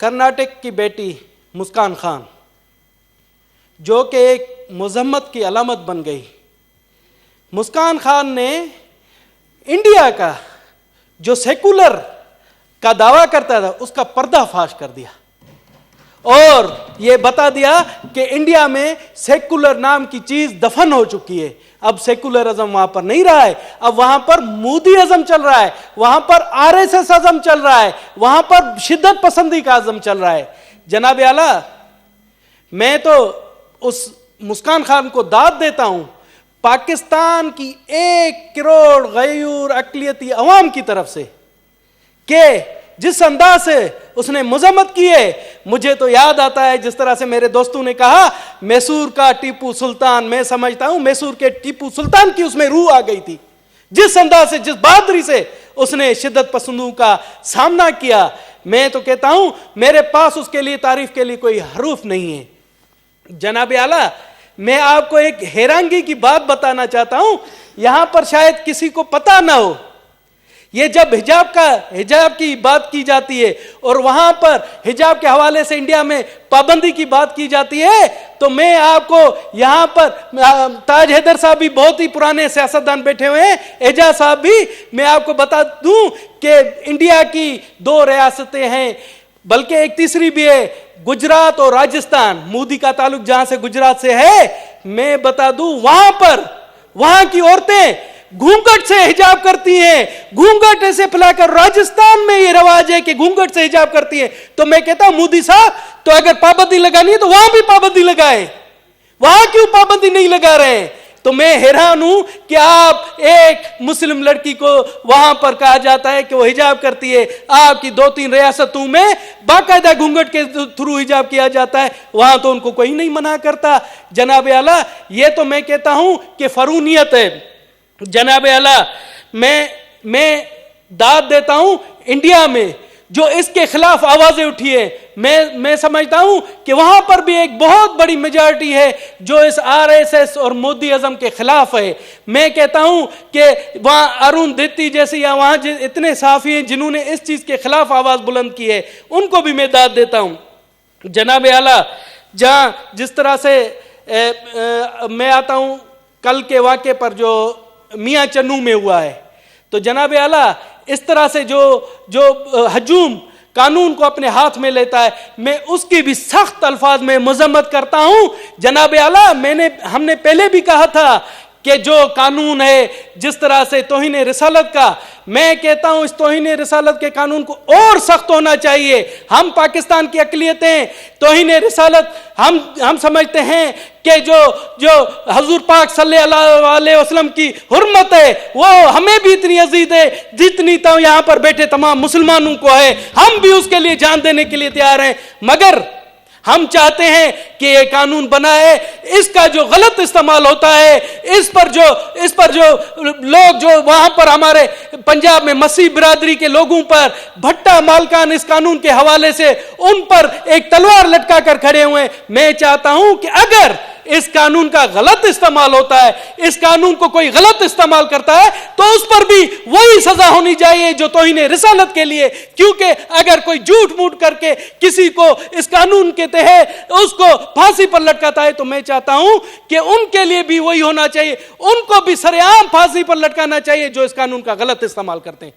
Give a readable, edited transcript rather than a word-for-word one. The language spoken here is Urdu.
کرناٹک کی بیٹی مسکان خان جو کہ ایک مذمت کی علامت بن گئی، مسکان خان نے انڈیا کا جو سیکولر کا دعویٰ کرتا تھا اس کا پردہ فاش کر دیا اور یہ بتا دیا کہ انڈیا میں سیکولر نام کی چیز دفن ہو چکی ہے، اب سیکولرزم وہاں پر نہیں رہا ہے، اب وہاں پر مودی ازم چل رہا ہے، وہاں پر RSS ازم چل رہا ہے، وہاں پر شدت پسندی کا ازم چل رہا ہے۔ جناب اعلیٰ، میں تو اس مسکان خان کو داد دیتا ہوں پاکستان کی 1 کروڑ غیر اقلیتی عوام کی طرف سے کہ جس انداز سے اس نے مذمت کی ہے، مجھے تو یاد آتا ہے جس طرح سے میرے دوستوں نے کہا میسور کا ٹیپو سلطان، میں سمجھتا ہوں میسور کے ٹیپو سلطان کی اس میں روح آ گئی تھی، جس انداز سے، جس بہادری سے اس نے شدت پسندوں کا سامنا کیا۔ میں تو کہتا ہوں میرے پاس اس کے لیے تعریف کے لیے کوئی حروف نہیں ہے۔ جناب اعلیٰ، میں آپ کو ایک حیرانگی کی بات بتانا چاہتا ہوں، یہاں پر شاید کسی کو پتہ نہ ہو، یہ جب حجاب کی بات کی جاتی ہے اور وہاں پر حجاب کے حوالے سے انڈیا میں پابندی کی بات کی جاتی ہے تو میں آپ کو یہاں پر تاج حیدر صاحب بھی بہت ہی پرانے سیاستدان بیٹھے ہوئے ہیں، اعجاز صاحب بھی، میں آپ کو بتا دوں کہ انڈیا کی 2 ریاستیں ہیں بلکہ ایک تیسری بھی ہے، گجرات اور راجستھان، مودی کا تعلق جہاں سے گجرات سے ہے، میں بتا دوں وہاں کی عورتیں گھونگھٹ سے حجاب کرتی ہیں، گھونگھٹ ایسے پھیلا کر۔ راجستھان میں یہ رواج ہے کہ گھونگھٹ سے حجاب کرتی ہیں، تو میں کہتا ہوں مودی صاحب تو اگر پابندی لگانی ہے تو وہاں بھی پابندی لگائے، وہاں کیوں پابندی نہیں لگا رہے ہیں؟ تو میں حیران ہوں کہ آپ ایک مسلم لڑکی کو وہاں پر کہا جاتا ہے کہ وہ حجاب کرتی ہے، آپ کی 2-3 ریاستوں میں باقاعدہ گھونگھٹ کے تھرو حجاب کیا جاتا ہے، وہاں تو ان کو کوئی نہیں منع کرتا۔ جناب اعلیٰ، یہ تو میں کہتا ہوں کہ فرونیت ہے۔ جناب اعلیٰ، میں داد دیتا ہوں انڈیا میں جو اس کے خلاف آوازیں اٹھی ہے، میں سمجھتا ہوں کہ وہاں پر بھی ایک بہت بڑی میجارٹی ہے جو اس RSS اور مودی ازم کے خلاف ہے۔ میں کہتا ہوں کہ وہاں ارون دیتی جیسے یا وہاں اتنے صحافی ہیں جنہوں نے اس چیز کے خلاف آواز بلند کی ہے، ان کو بھی میں داد دیتا ہوں۔ جناب اعلیٰ، جہاں جس طرح سے میں آتا ہوں کل کے واقعے پر جو میاں چنو میں ہوا ہے، تو جناب اعلیٰ اس طرح سے جو ہجوم قانون کو اپنے ہاتھ میں لیتا ہے، میں اس کی بھی سخت الفاظ میں مذمت کرتا ہوں۔ جناب اعلیٰ، ہم نے پہلے بھی کہا تھا کہ جو قانون ہے جس طرح سے توہین رسالت کا، میں کہتا ہوں اس توہین رسالت کے قانون کو اور سخت ہونا چاہیے۔ ہم پاکستان کی اقلیتیں توہین رسالت ہم سمجھتے ہیں کہ جو حضور پاک صلی اللہ علیہ وسلم کی حرمت ہے وہ ہمیں بھی اتنی عزیز ہے جتنی تو یہاں پر بیٹھے تمام مسلمانوں کو ہے، ہم بھی اس کے لیے جان دینے کے لیے تیار ہیں، مگر ہم چاہتے ہیں کہ یہ قانون بنا ہے، اس کا جو غلط استعمال ہوتا ہے، اس پر جو لوگ جو وہاں پر ہمارے پنجاب میں مسیح برادری کے لوگوں پر بھٹا مالکان اس قانون کے حوالے سے ان پر ایک تلوار لٹکا کر کھڑے ہوئے، میں چاہتا ہوں کہ اگر اس قانون کا غلط استعمال ہوتا ہے، اس قانون کو کوئی غلط استعمال کرتا ہے تو اس پر بھی وہی سزا ہونی چاہیے جو توہین رسالت کے لیے، کیونکہ اگر کوئی جھوٹ موٹ کر کے کسی کو اس قانون کے تحت اس کو پھانسی پر لٹکاتا ہے تو میں چاہتا ہوں کہ ان کے لیے بھی وہی ہونا چاہیے، ان کو بھی سرعام پھانسی پر لٹکانا چاہیے جو اس قانون کا غلط استعمال کرتے ہیں۔